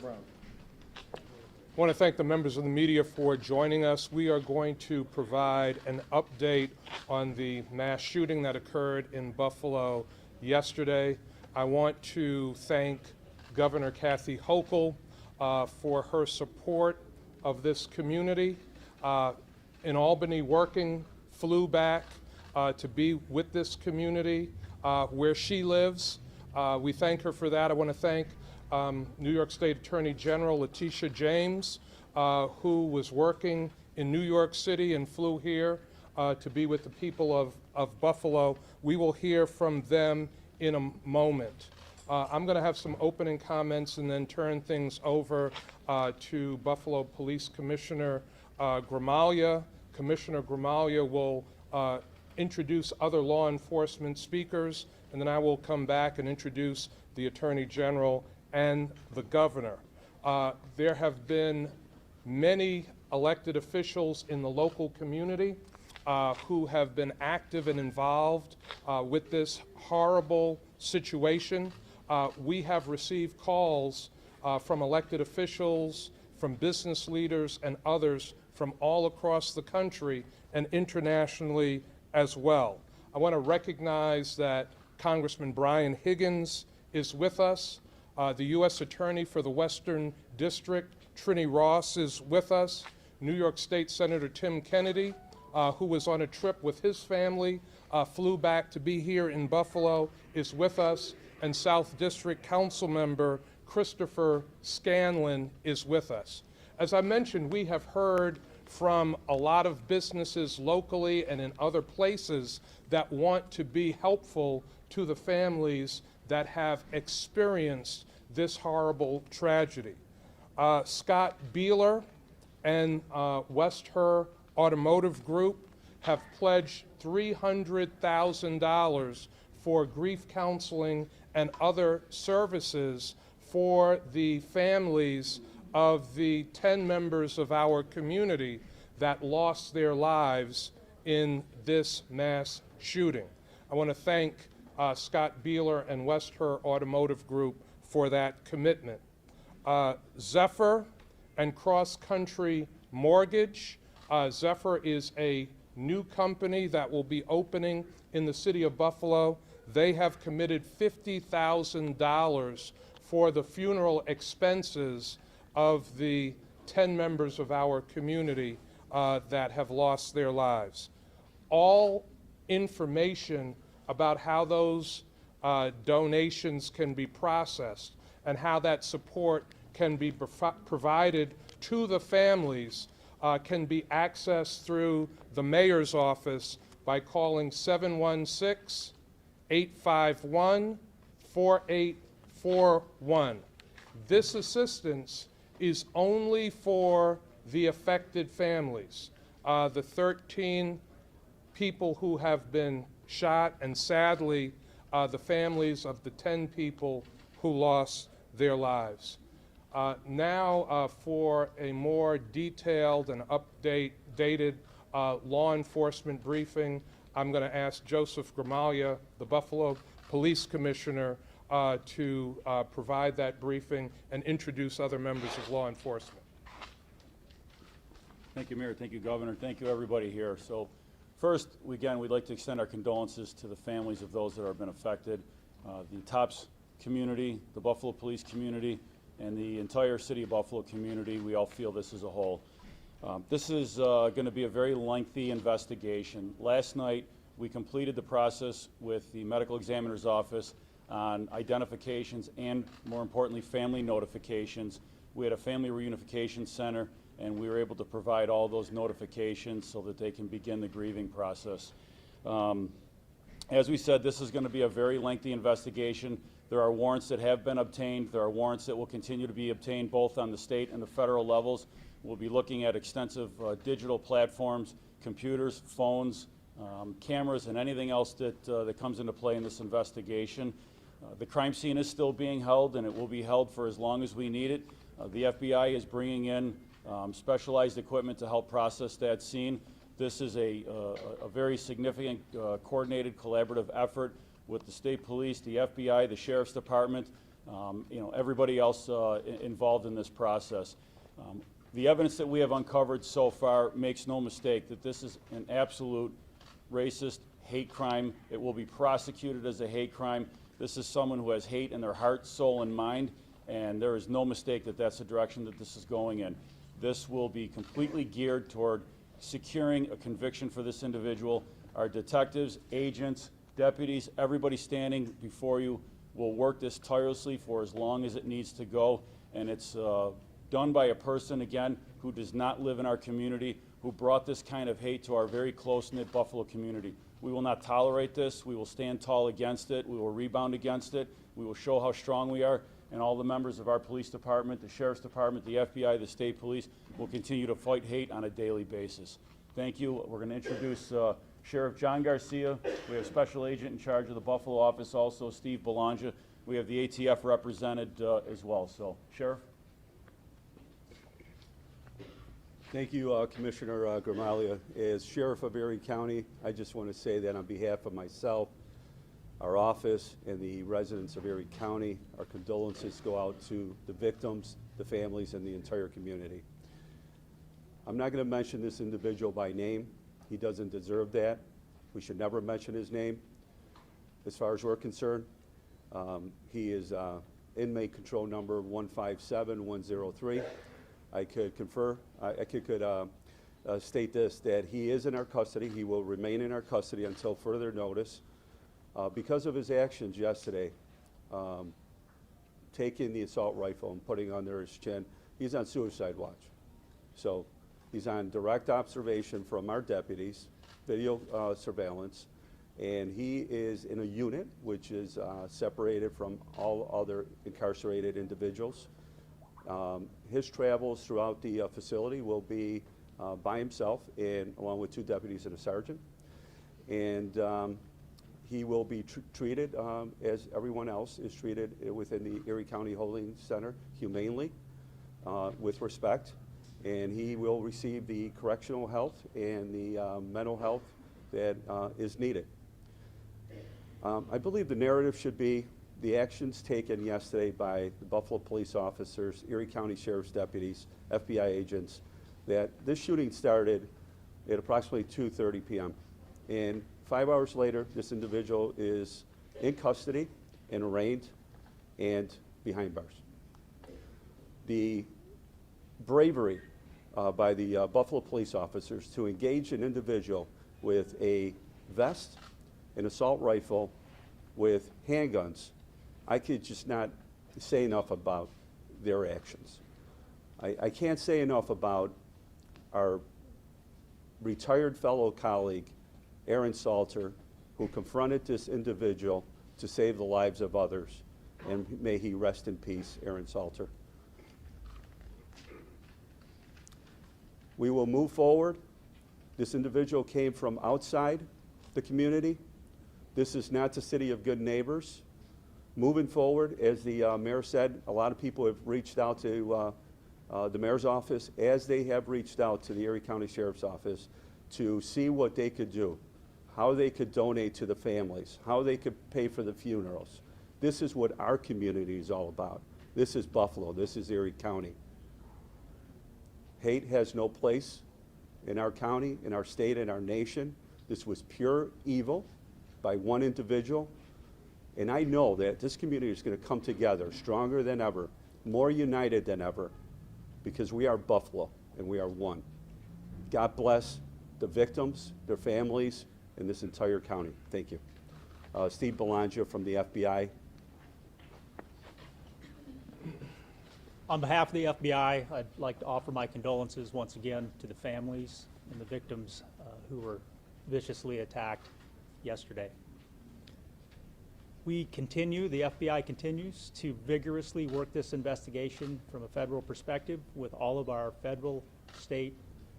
Brown. I want to thank the members of the media for joining us. We are going to provide an update on the mass shooting that occurred in Buffalo yesterday. I want to thank Governor Kathy Hochul for her support of this community. In Albany, flew back to be with this community where she lives. We thank her for that. I want to thank New York State Attorney General Letitia James, who was working in New York City and flew here to be with the people of Buffalo. We will hear from them in a moment. I'm going to have some opening comments and then turn things over to Buffalo Police Commissioner Gramaglia. Commissioner Gramaglia will introduce other law enforcement speakers, and then I will come back and introduce the Attorney General and the Governor. There have been many elected officials in the local community who have been active and involved with this horrible situation. We have received calls from elected officials, from business leaders, and others from all across the country and internationally as well. I want to recognize that Congressman Brian Higgins is with us. The U.S. Attorney for the Western District, Trini Ross, is with us. New York State Senator Tim Kennedy, who was on a trip with his family, flew back to be here in Buffalo, is with us. And South District Council Member Christopher Scanlon is with us. As I mentioned, we have heard from a lot of businesses locally and in other places that want to be helpful to the families that have experienced this horrible tragedy. Scott Beeler and West Her Automotive Group have pledged $300,000 for grief counseling and other services for the families of the 10 members of our community that lost their lives in this mass shooting. I want to thank Scott Beeler and West Her Automotive Group for that commitment. Zephyr and Cross Country Mortgage. Zephyr is a new company that will be opening in the city of Buffalo. They have committed $50,000 for the funeral expenses of the 10 members of our community that have lost their lives. All information about how those donations can be processed and how that support can be provided to the families can be accessed through the mayor's office by calling 716-851-4841. This assistance is only for the affected families, the 13 people who have been shot, and sadly, the families of the 10 people who lost their lives. Now for a more detailed and updated law enforcement briefing, I'm going to ask Joseph Gramaglia, the Buffalo Police Commissioner, to provide that briefing and introduce other members of law enforcement. Thank you, Mayor. Thank you, Governor. Thank you, everybody here. So first, again, we'd like to extend our condolences to the families of those that have been affected, the TOPS community, the Buffalo police community, and the entire city of Buffalo community. We all feel this as a whole. This is going to be a very lengthy investigation. Last night, we completed the process with the medical examiner's office on identifications and, more importantly, family notifications. We had a family reunification center, and we were able to provide all those notifications so that they can begin the grieving process. As we said, this is going to be a very lengthy investigation. There are warrants that have been obtained. There are warrants that will continue to be obtained both on the state and the federal levels. We'll be looking at extensive digital platforms, computers, phones, cameras, and anything else that comes into play in this investigation. The crime scene is still being held, and it will be held for as long as we need it. The FBI is bringing in specialized equipment to help process that scene. This is a very significant coordinated collaborative effort with the state police, the FBI, the Sheriff's Department, everybody else involved in this process. The evidence that we have uncovered so far makes no mistake that this is an absolute racist hate crime. It will be prosecuted as a hate crime. This is someone who has hate in their heart, soul, and mind, and there is no mistake that that's the direction that this is going in. This will be completely geared toward securing a conviction for this individual. Our detectives, agents, deputies, everybody standing before you will work this tirelessly for as long as it needs to go, and it's done by a person, again, who does not live in our community, who brought this kind of hate to our very close-knit Buffalo community. We will not tolerate this. We will stand tall against it. We will rebound against it. We will show how strong we are, and all the members of our police department, the sheriff's department, the FBI, the state police will continue to fight hate on a daily basis. Thank you. We're going to introduce Sheriff John Garcia. We have Special Agent in charge of the Buffalo office also, Steve Belongia. We have the ATF represented as well. So, Sheriff. Thank you, Commissioner Gramaglia. As Sheriff of Erie County, I just want to say that on behalf of myself, our office, and the residents of Erie County, our condolences go out to the victims, the families, and the entire community. I'm not going to mention this individual by name. He doesn't deserve that. We should never mention his name as far as we're concerned. He is inmate control number 157103. I could state this, that he is in our custody. He will remain in our custody until further notice. Because of his actions yesterday, taking the assault rifle and putting it under his chin, he's on suicide watch. So he's on direct observation from our deputies, video surveillance, and he is in a unit which is separated from all other incarcerated individuals. His travels throughout the facility will be by himself, and along with 2 deputies and a sergeant. And he will be treated as everyone else is treated within the Erie County Holding Center, humanely, with respect. And he will receive the correctional health and the mental health that is needed. I believe the narrative should be the actions taken yesterday by the Buffalo police officers, Erie County Sheriff's deputies, FBI agents, that this shooting started at approximately 2:30 p.m. And 5 hours later, this individual is in custody and arraigned and behind bars. The bravery by the Buffalo police officers to engage an individual with a vest, an assault rifle, with handguns, I could just not say enough about their actions. I can't say enough about our retired fellow colleague, Aaron Salter, who confronted this individual to save the lives of others, and may he rest in peace, Aaron Salter. We will move forward. This individual came from outside the community. This is not the city of good neighbors. Moving forward, as the mayor said, a lot of people have reached out to the mayor's office, as they have reached out to the Erie County Sheriff's Office to see what they could do, how they could donate to the families, how they could pay for the funerals. This is what our community is all about. This is Buffalo. This is Erie County. Hate has no place in our county, in our state, in our nation. This was pure evil by one individual. And I know that this community is going to come together stronger than ever, more united than ever, because we are Buffalo and we are one. God bless the victims, their families, and this entire county. Thank you. Steve Belongia from the FBI. On behalf of the FBI, I'd like to offer my condolences once again to the families and the victims who were viciously attacked yesterday. The FBI continues to vigorously work this investigation from a federal perspective with all of our federal, state,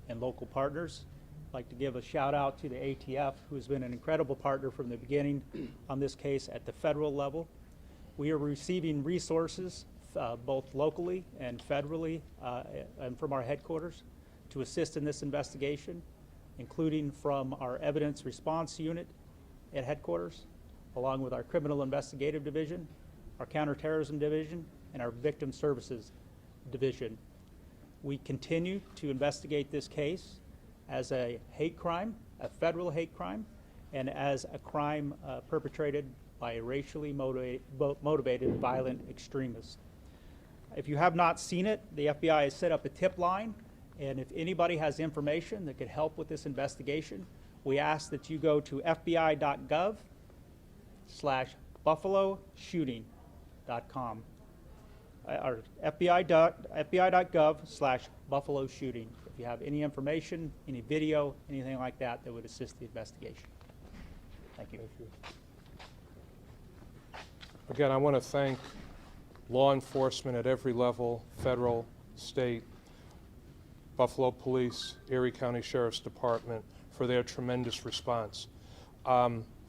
and local partners. I'd like to give a shout out to the ATF, who has been an incredible partner from the beginning on this case at the federal level. We are receiving resources both locally and federally and from our headquarters to assist in this investigation, including from our evidence response unit at headquarters, along with our criminal investigative division, our counterterrorism division, and our victim services division. We continue to investigate this case as a hate crime, a federal hate crime, and as a crime perpetrated by a racially motivated violent extremist. If you have not seen it, the FBI has set up a tip line, and if anybody has information that could help with this investigation, we ask that you go to fbi.gov/buffaloshooting.com or fbi.gov/buffaloshooting if you have any information, any video, anything like that that would assist the investigation. Thank you. Again, I want to thank law enforcement at every level, federal, state, Buffalo Police, Erie County Sheriff's Department, for their tremendous response.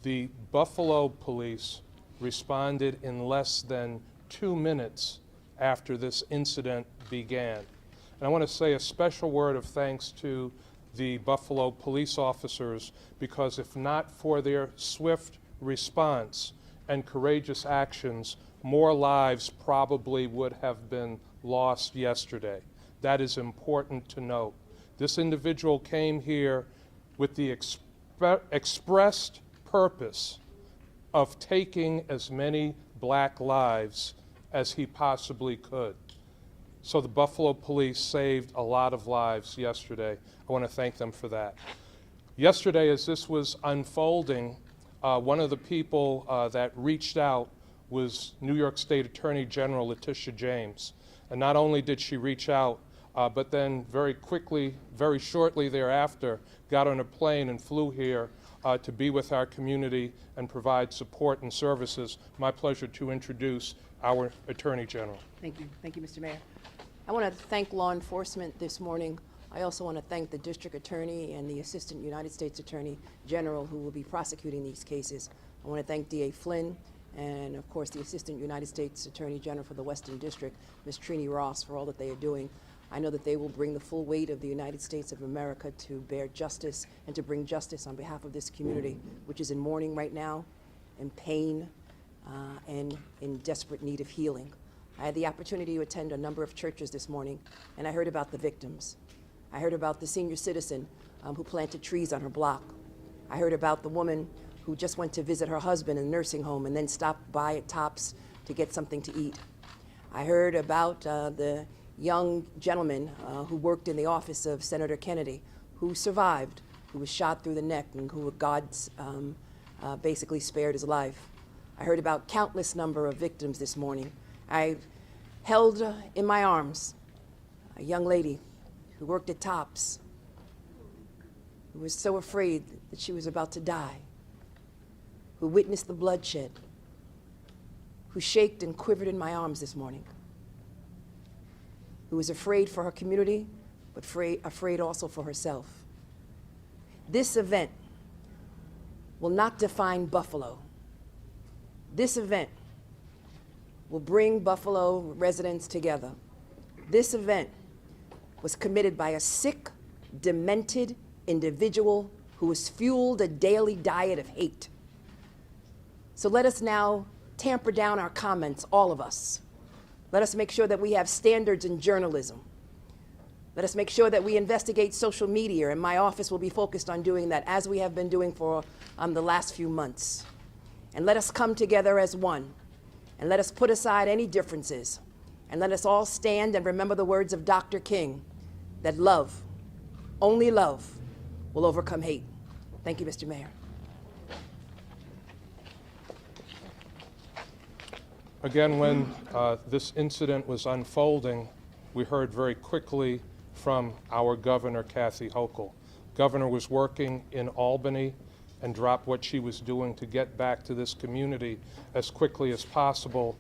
The Buffalo Police responded in less than 2 minutes after this incident began. And I want to say a special word of thanks to the Buffalo police officers, because if not for their swift response and courageous actions, more lives probably would have been lost yesterday. That is important to note. This individual came here with the expressed purpose of taking as many black lives as he possibly could. So the Buffalo Police saved a lot of lives yesterday. I want to thank them for that. Yesterday, as this was unfolding, one of the people that reached out was New York State Attorney General Letitia James. And not only did she reach out, but then very quickly, very shortly thereafter, got on a plane and flew here to be with our community and provide support and services. My pleasure to introduce our Attorney General. Thank you. Thank you, Mr. Mayor. I want to thank law enforcement this morning. I also want to thank the District Attorney and the Assistant United States Attorney General who will be prosecuting these cases. I want to thank DA Flynn and, of course, the Assistant United States Attorney General for the Western District, Ms. Trini Ross, for all that they are doing. I know that they will bring the full weight of the United States of America to bear justice and to bring justice on behalf of this community, which is in mourning right now, in pain, and in desperate need of healing. I had the opportunity to attend a number of churches this morning, and I heard about the victims. I heard about the senior citizen who planted trees on her block. I heard about the woman who just went to visit her husband in a nursing home and then stopped by at Tops to get something to eat. I heard about the young gentleman who worked in the office of Senator Kennedy, who survived, who was shot through the neck, and who God basically spared his life. I heard about countless number of victims this morning. I held in my arms a young lady who worked at Tops, who was so afraid that she was about to die, who witnessed the bloodshed, who shaked and quivered in my arms this morning, who was afraid for her community, but afraid also for herself. This event will not define Buffalo. This event will bring Buffalo residents together. This event was committed by a sick, demented individual who has fueled a daily diet of hate. So let us now tamper down our comments, all of us. Let us make sure that we have standards in journalism. Let us make sure that we investigate social media, and my office will be focused on doing that, as we have been doing for the last few months. And let us come together as one, and let us put aside any differences, and let us all stand and remember the words of Dr. King, that love, only love, will overcome hate. Thank you, Mr. Mayor. Again, when this incident was unfolding, we heard very quickly from our governor, Kathy Hochul. Governor was working in Albany and dropped what she was doing to get back to this community as quickly as possible.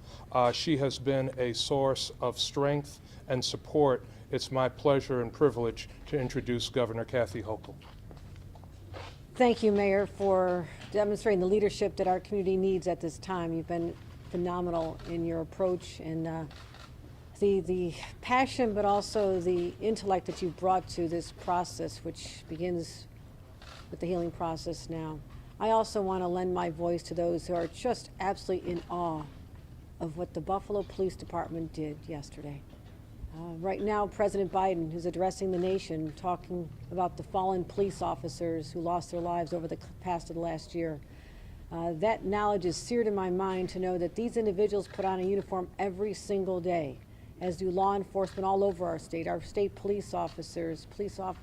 She has been a source of strength and support. It's my pleasure and privilege to introduce Governor Kathy Hochul. Thank you, Mayor, for demonstrating the leadership that our community needs at this time. You've been phenomenal in your approach and the passion, but also the intellect that you've brought to this process, which begins with the healing process now. I also want to lend my voice to those who are just absolutely in awe of what the Buffalo Police Department did yesterday. Right now, President Biden is addressing the nation, talking about the fallen police officers who lost their lives over the past of the last year. That knowledge is seared in my mind to know that these individuals put on a uniform every single day, as do law enforcement all over our state police officers,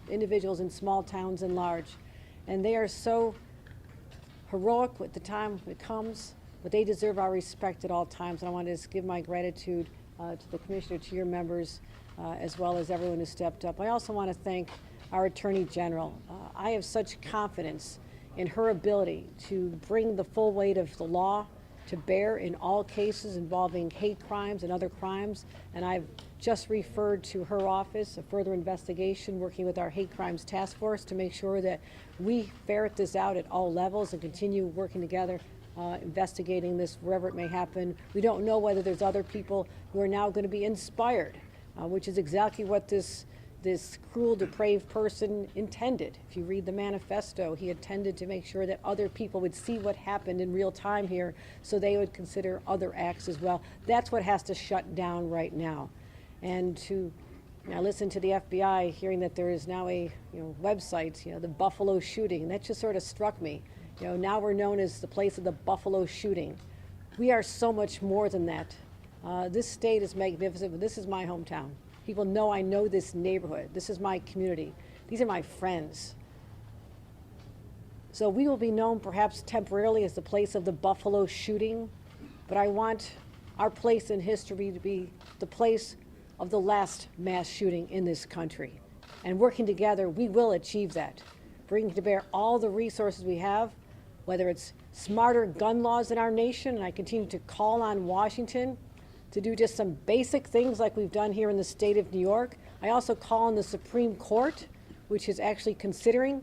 individuals in small towns and large. And they are so heroic with the time it comes, but they deserve our respect at all times. And I want to just give my gratitude to the Commissioner, to your members, as well as everyone who stepped up. I also want to thank our Attorney General. I have such confidence in her ability to bring the full weight of the law to bear in all cases involving hate crimes and other crimes. And I've just referred to her office a further investigation, working with our hate crimes task force to make sure that we ferret this out at all levels and continue working together, investigating this wherever it may happen. We don't know whether there's other people who are now going to be inspired, which is exactly what this cruel, depraved person intended. If you read the manifesto, he intended to make sure that other people would see what happened in real time here, so they would consider other acts as well. That's what has to shut down right now. And to now listen to the FBI, hearing that there is now a website, the Buffalo shooting, that just sort of struck me. Now we're known as the place of the Buffalo shooting. We are so much more than that. This state is magnificent, but this is my hometown. People know I know this neighborhood. This is my community. These are my friends. So we will be known perhaps temporarily as the place of the Buffalo shooting, but I want our place in history to be the place of the last mass shooting in this country. And working together, we will achieve that. Bringing to bear all the resources we have, whether it's smarter gun laws in our nation, and I continue to call on Washington to do just some basic things like we've done here in the state of New York. I also call on the Supreme Court, which is actually considering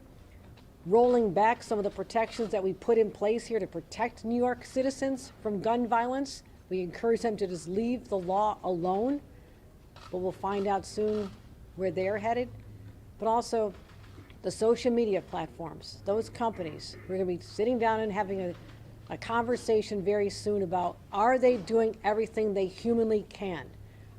rolling back some of the protections that we put in place here to protect New York citizens from gun violence. We encourage them to just leave the law alone, but we'll find out soon where they're headed. But also the social media platforms, those companies, we're going to be sitting down and having a conversation very soon about, are they doing everything they humanly can?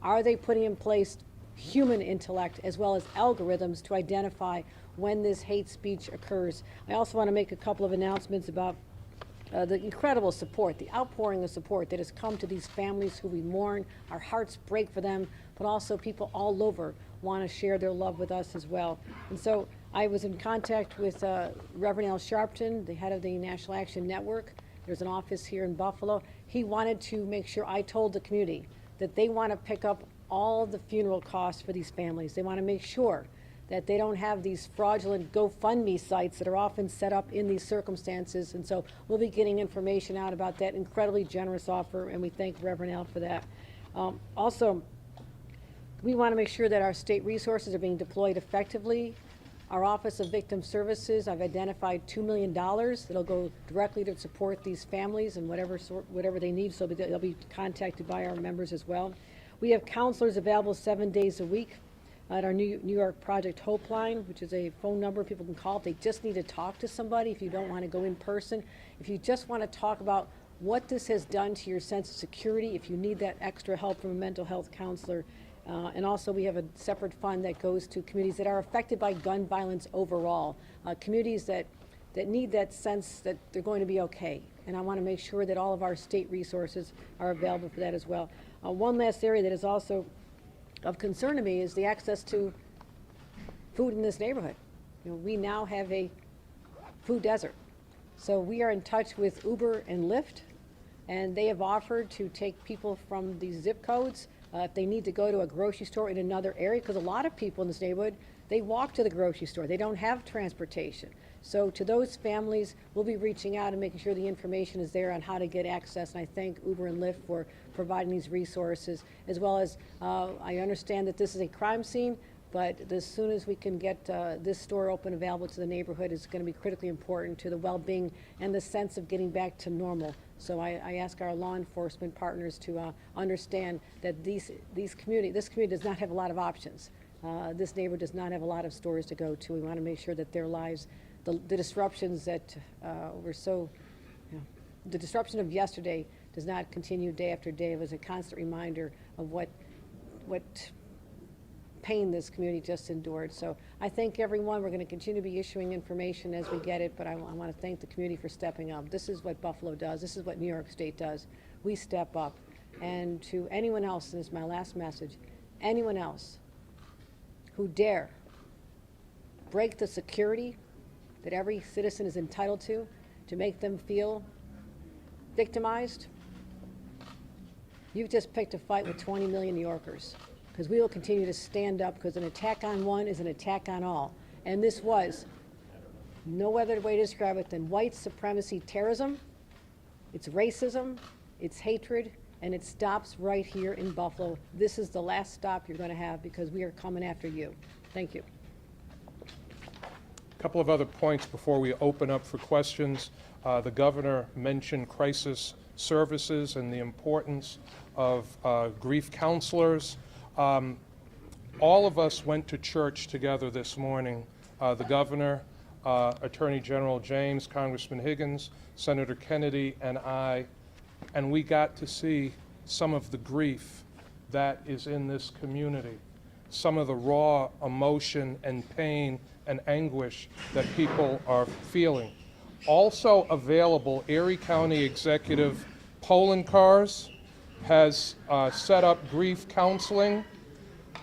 Are they putting in place human intellect as well as algorithms to identify when this hate speech occurs? I also want to make a couple of announcements about the incredible support, the outpouring of support that has come to these families who we mourn. Our hearts break for them, but also people all over want to share their love with us as well. And so I was in contact with Reverend Al Sharpton, the head of the National Action Network. There's an office here in Buffalo. He wanted to make sure I told the community that they want to pick up all the funeral costs for these families. They want to make sure that they don't have these fraudulent GoFundMe sites that are often set up in these circumstances. And so we'll be getting information out about that incredibly generous offer, and we thank Reverend Al for that. Also, we want to make sure that our state resources are being deployed effectively. Our Office of Victim Services, I've identified $2 million that'll go directly to support these families and whatever they need, so they'll be contacted by our members as well. We have counselors available 7 days a week at our New York Project Hope Line, which is a phone number people can call if they just need to talk to somebody, if you don't want to go in person, if you just want to talk about what this has done to your sense of security, if you need that extra help from a mental health counselor. And also we have a separate fund that goes to communities that are affected by gun violence overall, communities that need that sense that they're going to be okay. And I want to make sure that all of our state resources are available for that as well. One last area that is also of concern to me is the access to food in this neighborhood. We now have a food desert. So we are in touch with Uber and Lyft, and they have offered to take people from these zip codes if they need to go to a grocery store in another area, because a lot of people in this neighborhood, they walk to the grocery store. They don't have transportation. So to those families, we'll be reaching out and making sure the information is there on how to get access. And I thank Uber and Lyft for providing these resources, as well as I understand that this is a crime scene, but as soon as we can get this store open, available to the neighborhood, is going to be critically important to the well-being and the sense of getting back to normal. So I ask our law enforcement partners to understand that this community does not have a lot of options. This neighborhood does not have a lot of stores to go to. We want to make sure that their lives, the disruptions that were so, the disruption of yesterday does not continue day after day. It was a constant reminder of what pain this community just endured. So I thank everyone. We're going to continue to be issuing information as we get it, but I want to thank the community for stepping up. This is what Buffalo does. This is what New York State does. We step up. And to anyone else, and this is my last message, anyone else who dare break the security that every citizen is entitled to make them feel victimized, you've just picked a fight with 20 million New Yorkers, because we will continue to stand up, because an attack on one is an attack on all. And this was no other way to describe it than white supremacy terrorism. It's racism, it's hatred, and it stops right here in Buffalo. This is the last stop you're going to have, because we are coming after you. Thank you. A couple of other points before we open up for questions. The governor mentioned crisis services and the importance of grief counselors. All of us went to church together this morning. The governor, Attorney General James, Congressman Higgins, Senator Kennedy, and I, and we got to see some of the grief that is in this community, some of the raw emotion and pain and anguish that people are feeling. Also available, Erie County Executive Poland Cars has set up grief counseling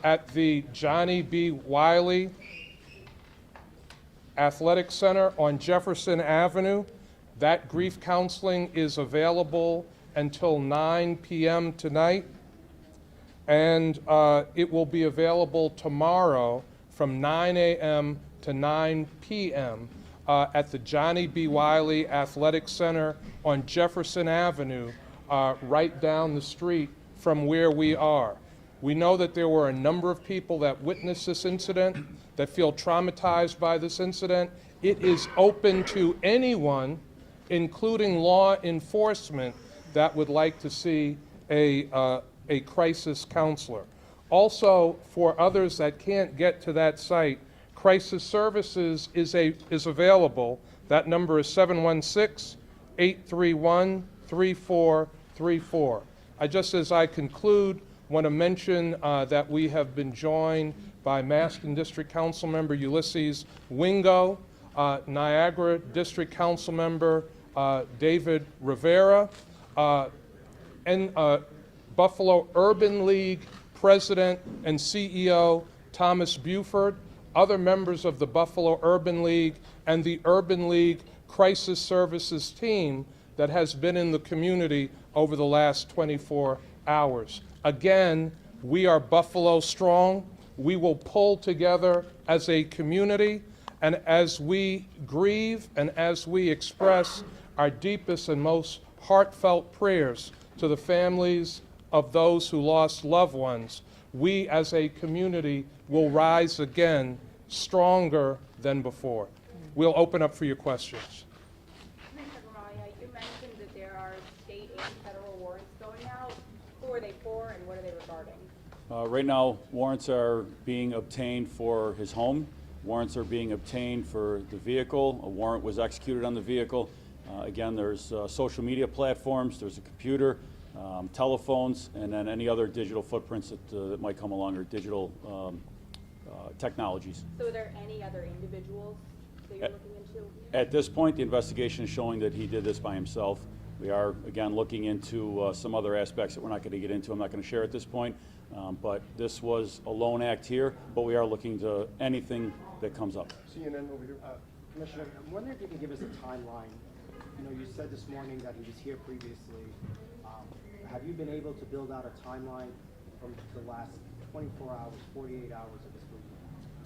at the Johnny B. Wiley Athletic Center on Jefferson Avenue. That grief counseling is available until 9 p.m. tonight, and it will be available tomorrow from 9 a.m. to 9 p.m. At the Johnny B. Wiley Athletic Center on Jefferson Avenue, right down the street from where we are. We know that there were a number of people that witnessed this incident, that feel traumatized by this incident. It is open to anyone, including law enforcement, that would like to see a crisis counselor. Also, for others that can't get to that site, crisis services is available. That number is 716-831-3434. Just as I conclude, want to mention that we have been joined by Maston District Council Member Ulysses Wingo, Niagara District Council Member David Rivera, and Buffalo Urban League President and CEO Thomas Buford, other members of the Buffalo Urban League and the Urban League Crisis Services team that has been in the community over the last 24 hours. Again, we are Buffalo strong. We will pull together as a community, and as we grieve and as we express our deepest and most heartfelt prayers to the families of those who lost loved ones, we as a community will rise again stronger than before. We'll open up for your questions. Commissioner Gramaglia, you mentioned that there are state and federal warrants going out. Who are they for and what are they regarding? Right now, warrants are being obtained for his home. Warrants are being obtained for the vehicle. A warrant was executed on the vehicle. Again, there's social media platforms, there's a computer, telephones, and then any other digital footprints that might come along, or digital technologies. So are there any other individuals that you're looking into? At this point, the investigation is showing that he did this by himself. We are, again, looking into some other aspects that we're not going to get into. I'm not going to share at this point, but this was a lone act here, but we are looking to anything that comes up. CNN over here. Commissioner, I'm wondering if you can give us a timeline. You know, you said this morning that he was here previously. Have you been able to build out a timeline from the last 24 hours, 48 hours of this week?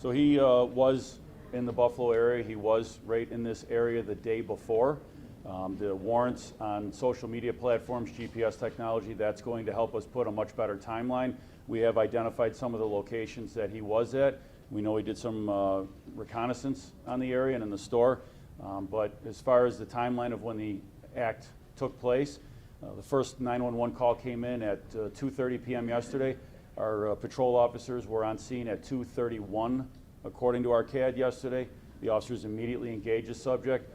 So he was in the Buffalo area. He was right in this area the day before. The warrants on social media platforms, GPS technology, that's going to help us put a much better timeline. We have identified some of the locations that he was at. We know he did some reconnaissance on the area and in the store. But as far as the timeline of when the act took place, the first 911 call came in at 2:30 p.m. yesterday. Our patrol officers were on scene at 2:31, according to our CAD yesterday. The officers immediately engaged the subject.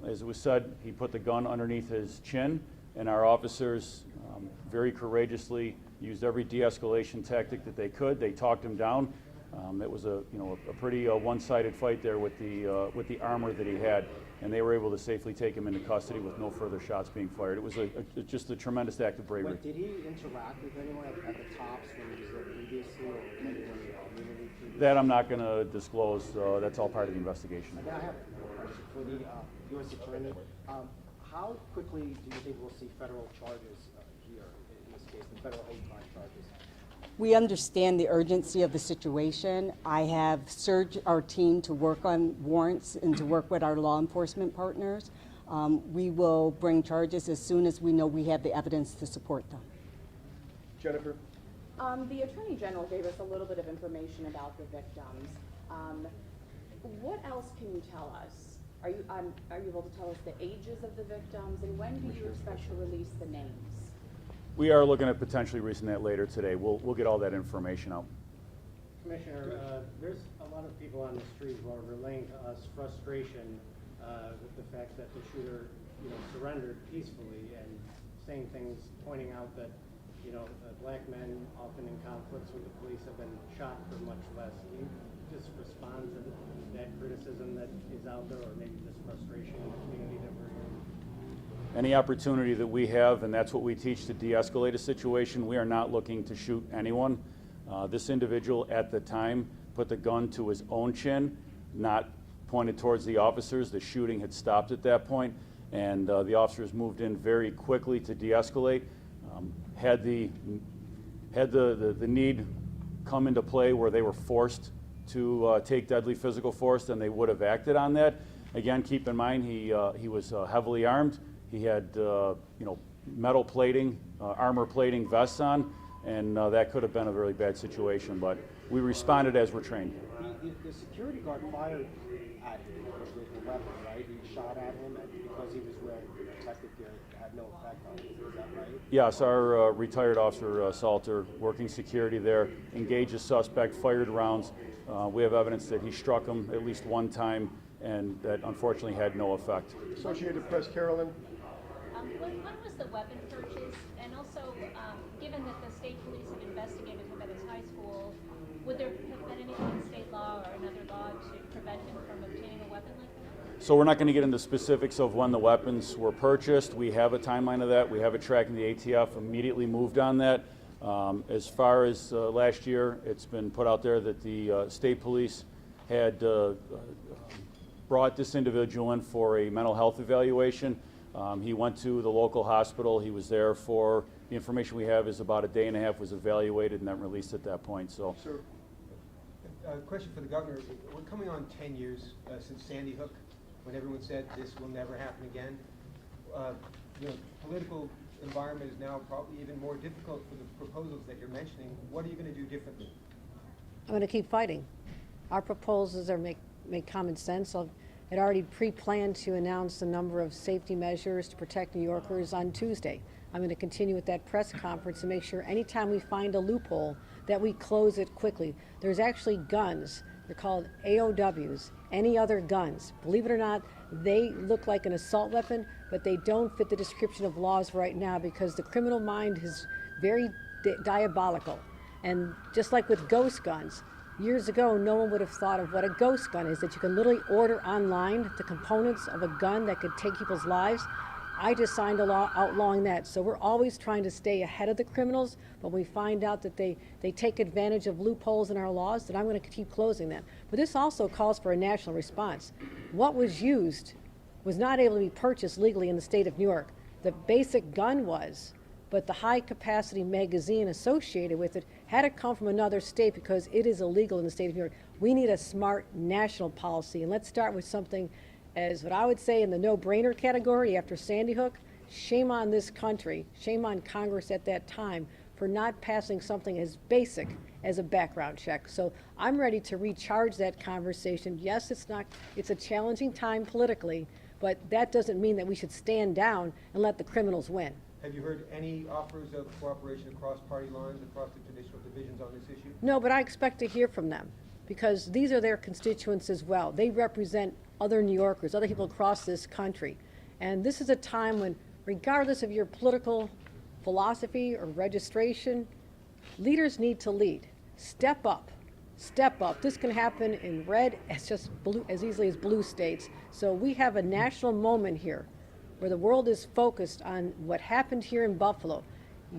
As it was said, he put the gun underneath his chin. and our officers very courageously used every de-escalation tactic that they could. They talked him down. It was a pretty one-sided fight there with the armor that he had, and they were able to safely take him into custody with no further shots being fired. It was just a tremendous act of bravery. Did he interact with anyone at the tops when he was there previously, or anyone in the community previously? That I'm not going to disclose. That's all part of the investigation. And then I have a question for the U.S. Attorney. How quickly do you think we'll see federal charges here in this case, the federal hate crime charges? We understand the urgency of the situation. I have surged our team to work on warrants and to work with our law enforcement partners. We will bring charges as soon as we know we have the evidence to support them. Jennifer? The Attorney General gave us a little bit of information about the victims. What else can you tell us? Are you able to tell us the ages of the victims, and when do you expect to release the names? We are looking at potentially releasing that later today. We'll get all that information out. Commissioner, there's a lot of people on the street who are relaying to us frustration with the fact that the shooter, surrendered peacefully and saying things, pointing out that, black men often in conflicts with the police have been shot for much less. Can you just respond to that criticism that is out there, or maybe this frustration in the community that we're in? Any opportunity that we have, and that's what we teach to de-escalate a situation, we are not looking to shoot anyone. This individual at the time put the gun to his own chin, not pointed towards the officers. The shooting had stopped at that point, and the officers moved in very quickly to de-escalate. Had the need come into play where they were forced to take deadly physical force, then they would have acted on that. Again, keep in mind he was heavily armed. He had metal plating, armor plating vests on, and that could have been a really bad situation. But we responded as we're trained. The security guard fired at him with a weapon, right? He shot at him, and because he was wearing protective gear, it had no effect on him. Is that right? Yes, our retired officer Salter, working security there, engaged a suspect, fired rounds. We have evidence that he struck him at least one time, and that unfortunately had no effect. Associated Press, Carolyn? When was the weapon purchased? And also, given that the state police have investigated him at his high school, would there have been anything in state law or another law to prevent him from obtaining a weapon like that? So we're not going to get into specifics of when the weapons were purchased. We have a timeline of that. We have it tracking. The ATF immediately moved on that. As far as last year, it's been put out there that the state police had brought this individual in for a mental health evaluation. He went to the local hospital. He was there for, the information we have is about a day and a half, was evaluated and then released at that point. So, Sir, a question for the governor. We're coming on 10 years since Sandy Hook, when everyone said this will never happen again. Political environment is now probably even more difficult for the proposals that you're mentioning. What are you going to do differently? I'm going to keep fighting. Our proposals are make common sense. I'd already pre-planned to announce a number of safety measures to protect New Yorkers on Tuesday. I'm going to continue with that press conference to make sure anytime we find a loophole that we close it quickly. There's actually guns. They're called AOWs, any other guns. Believe it or not, they look like an assault weapon, but they don't fit the description of laws right now because the criminal mind is very diabolical. And just like with ghost guns, years ago, no one would have thought of what a ghost gun is, that you can literally order online the components of a gun that could take people's lives. I just signed a law outlawing that. So we're always trying to stay ahead of the criminals, but we find out that they take advantage of loopholes in our laws, that I'm going to keep closing them. But this also calls for a national response. What was used was not able to be purchased legally in the state of New York. The basic gun was, but the high-capacity magazine associated with it had to come from another state because it is illegal in the state of New York. We need a smart national policy, and let's start with something as what I would say in the no-brainer category after Sandy Hook. Shame on this country, shame on Congress at that time for not passing something as basic as a background check. So I'm ready to recharge that conversation. Yes, it's a challenging time politically, but that doesn't mean that we should stand down and let the criminals win. Have you heard any offers of cooperation across party lines, across the traditional divisions on this issue? No, but I expect to hear from them because these are their constituents as well. They represent other New Yorkers, other people across this country. And this is a time when regardless of your political philosophy or registration, leaders need to lead. Step up. Step up. This can happen in red as easily as blue states. So we have a national moment here where the world is focused on what happened here in Buffalo.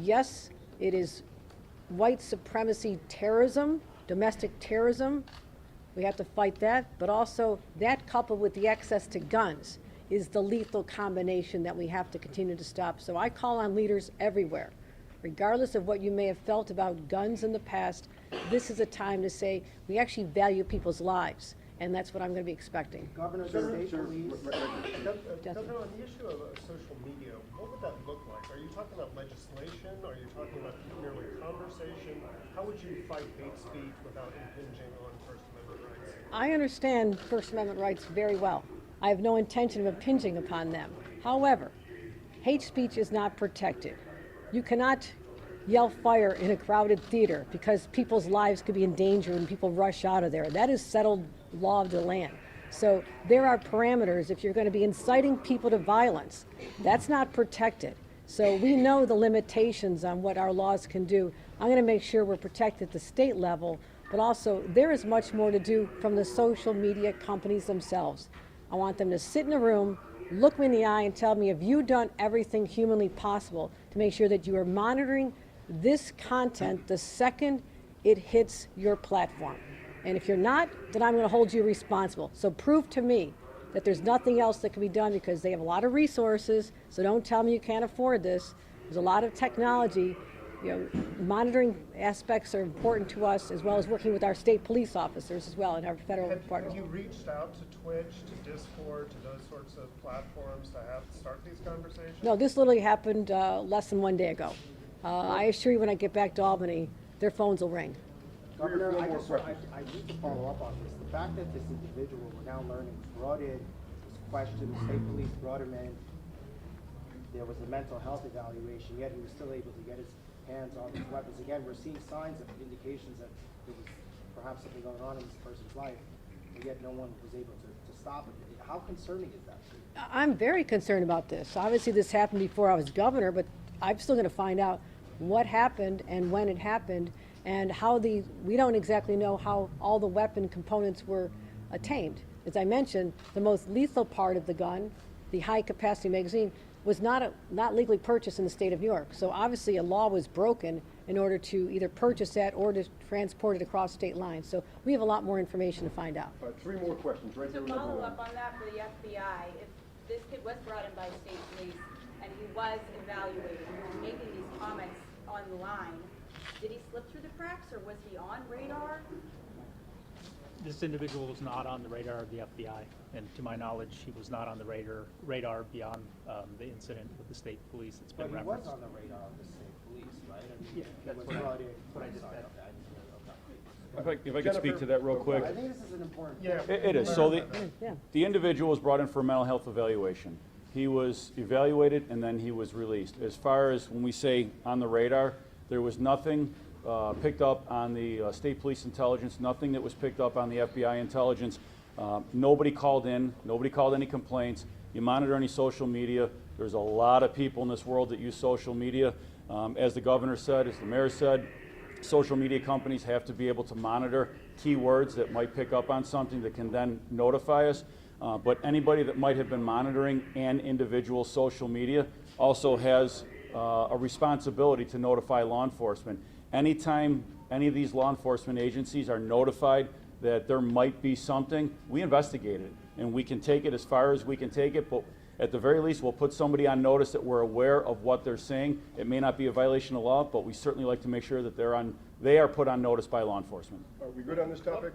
Yes, it is white supremacy terrorism, domestic terrorism. We have to fight that, but also that coupled with the access to guns is the lethal combination that we have to continue to stop. So I call on leaders everywhere. Regardless of what you may have felt about guns in the past, this is a time to say we actually value people's lives, and that's what I'm going to be expecting. Governor, the state police. Governor, on the issue of social media, what would that look like? Are you talking about legislation? Are you talking about merely conversation? How would you fight hate speech without impinging on First Amendment rights? I understand First Amendment rights very well. I have no intention of impinging upon them. However, hate speech is not protected. You cannot yell fire in a crowded theater because people's lives could be in danger when people rush out of there. That is settled law of the land. So there are parameters if you're going to be inciting people to violence. That's not protected. So we know the limitations on what our laws can do. I'm going to make sure we're protected at the state level, but also there is much more to do from the social media companies themselves. I want them to sit in a room, look me in the eye and tell me, have you done everything humanly possible to make sure that you are monitoring this content the second it hits your platform? And if you're not, then I'm going to hold you responsible. So prove to me that there's nothing else that can be done, because they have a lot of resources, so don't tell me you can't afford this. There's a lot of technology. You know, monitoring aspects are important to us, as well as working with our state police officers as well and our federal partners. Have you reached out to Twitch, to Discord, to those sorts of platforms to start these conversations? No, this literally happened less than 1 day ago. I assure you, when I get back to Albany, their phones will ring. Governor, I need to follow up on this. The fact that this individual, we're now learning, was brought in, was questioned, the state police brought him in, there was a mental health evaluation, yet he was still able to get his hands on these weapons. Again, we're seeing signs of indications that there was perhaps something going on in this person's life, and yet no one was able to stop it. How concerning is that to you? I'm very concerned about this. Obviously, this happened before I was governor, but I'm still going to find out what happened and when it happened, and how we don't exactly know how all the weapon components were attained. As I mentioned, the most lethal part of the gun, the high-capacity magazine, was not legally purchased in the state of New York. So obviously a law was broken in order to either purchase that or to transport it across state lines. So we have a lot more information to find out. 3 more questions, right there. To follow up on that for the FBI, if this kid was brought in by state police and he was evaluated and he was making these comments on the line, did he slip through the cracks or was he on radar? This individual was not on the radar of the FBI, and to my knowledge, he was not on the radar beyond the incident with the state police that's been referenced. But he was on the radar of the state police, right? I mean, Yeah, he that's was what brought in. what I just said. If I could speak to that real quick. I think this is an important. It is. So the individual was brought in for a mental health evaluation. He was evaluated and then he was released. As far as when we say on the radar, there was nothing picked up on the state police intelligence, nothing that was picked up on the FBI intelligence. Nobody called in, nobody called any complaints. You monitor any social media. There's a lot of people in this world that use social media. As the governor said, as the mayor said, social media companies have to be able to monitor keywords that might pick up on something that can then notify us. But anybody that might have been monitoring an individual social media also has a responsibility to notify law enforcement. Anytime any of these law enforcement agencies are notified that there might be something, we investigate it. And we can take it as far as we can take it, but at the very least, we'll put somebody on notice that we're aware of what they're saying. It may not be a violation of law, but we certainly like to make sure that they are put on notice by law enforcement. Are we good on this topic?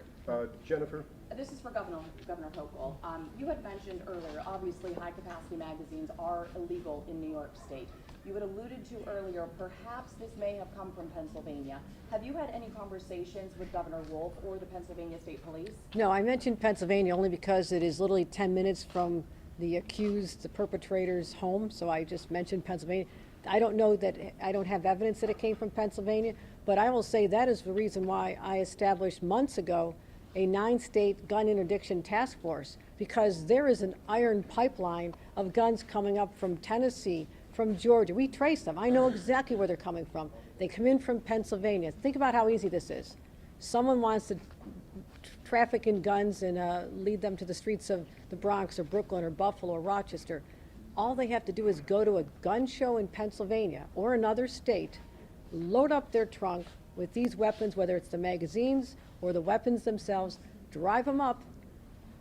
Jennifer? This is for Governor Hochul. You had mentioned earlier, obviously high-capacity magazines are illegal in New York State. You had alluded to earlier, perhaps this may have come from Pennsylvania. Have you had any conversations with Governor Wolf or the Pennsylvania State Police? No, I mentioned Pennsylvania only because it is literally 10 minutes from the accused, the perpetrator's home, so I just mentioned Pennsylvania. I don't know that, I don't have evidence that it came from Pennsylvania, but I will say that is the reason why I established months ago a 9-state gun interdiction task force, because there is an iron pipeline of guns coming up from Tennessee, from Georgia. We trace them. I know exactly where they're coming from. They come in from Pennsylvania. Think about how easy this is. Someone wants to traffic in guns and lead them to the streets of the Bronx or Brooklyn or Buffalo or Rochester. All they have to do is go to a gun show in Pennsylvania or another state, load up their trunk with these weapons, whether it's the magazines or the weapons themselves, drive them up,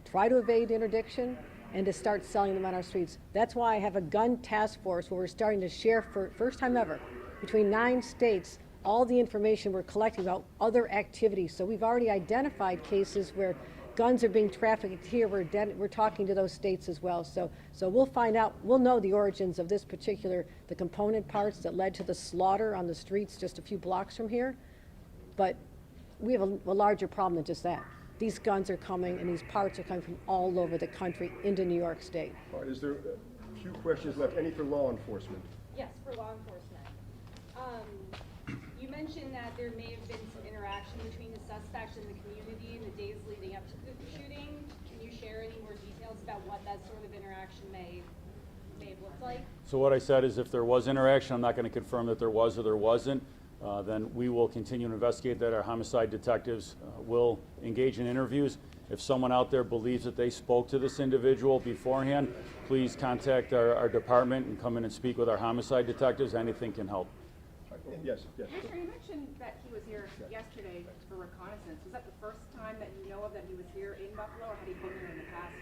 try to evade interdiction, and to start selling them on our streets. That's why I have a gun task force where we're starting to share, for first time ever, between 9 states, all the information we're collecting about other activities. So we've already identified cases where guns are being trafficked here. We're talking to those states as well. So we'll find out, we'll know the origins of this particular, the component parts that led to the slaughter on the streets just a few blocks from here. But we have a larger problem than just that. These guns are coming and these parts are coming from all over the country into New York State. All right, is there a few questions left? Any for law enforcement? Yes, for law enforcement. You mentioned that there may have been some interaction between the suspects and the community in the days leading up to the shooting. Can you share any more details about what that sort of interaction may have looked like? So what I said is if there was interaction, I'm not going to confirm that there was or there wasn't. Then we will continue to investigate that. Our homicide detectives will engage in interviews. If someone out there believes that they spoke to this individual beforehand, please contact our department and come in and speak with our homicide detectives. Anything can help. Yes, yes. Commissioner, you mentioned that he was here yesterday for reconnaissance. Was that the first time that you know of that he was here in Buffalo, or had he been here in the past?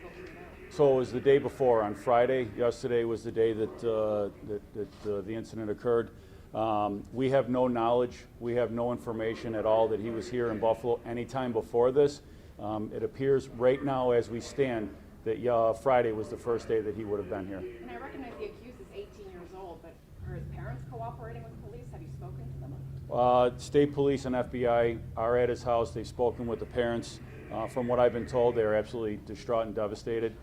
So it was the day before, on Friday. Yesterday was the day that the incident occurred. We have no knowledge, we have no information at all that he was here in Buffalo any time before this. It appears right now as we stand that Friday was the first day that he would have been here. And I recognize the accused is 18 years old, but are his parents cooperating with the police? Have you spoken to them? State police and FBI are at his house. They've spoken with the parents. From what I've been told, they are absolutely distraught and devastated,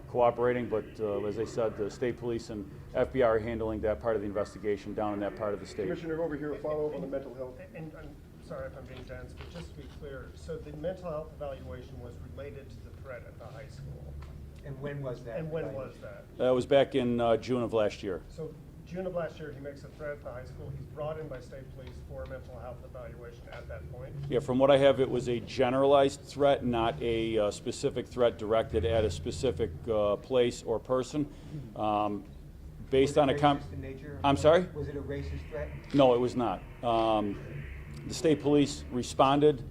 cooperating, but as I said, the state police and FBI are handling that part of the investigation down in that part of the state. Commissioner, over here, a follow-up on the mental health. And I'm sorry if I'm being dense, but just to be clear, so the mental health evaluation was related to the threat at the high school? And when was that? And when was that? That was back in June of last year. So June of last year, he makes a threat at the high school. He's brought in by state police for a mental health evaluation at that point. Yeah, from what I have, it was a generalized threat, not a specific threat directed at a specific place or person. Based on a I'm sorry? Was it a racist threat? No, it was not. The state police responded.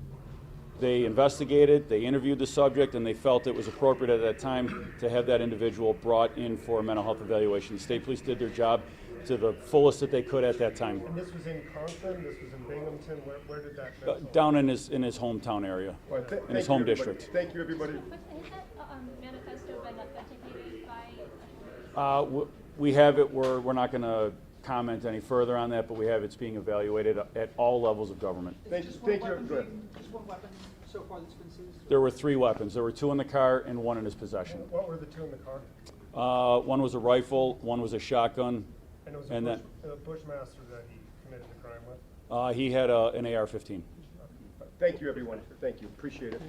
They investigated, they interviewed the subject, and they felt it was appropriate at that time to have that individual brought in for a mental health evaluation. The state police did their job to the fullest that they could at that time. And this was in Conklin, this was in Binghamton, where did that Down in his hometown area, in his home district. Thank you, everybody. Has that manifesto been authenticated by? We have it. We're not going to comment any further on that, but we have it's being evaluated at all levels of government. Thank you. Go ahead. Just one weapon so far that's been seized? There were 3 weapons. There were 2 in the car and 1 in his possession. What were the 2 in the car? One was a rifle, 1 was a shotgun. And it was a Bushmaster that he committed the crime with? He had an AR-15. Thank you, everyone. Thank you. Appreciate it.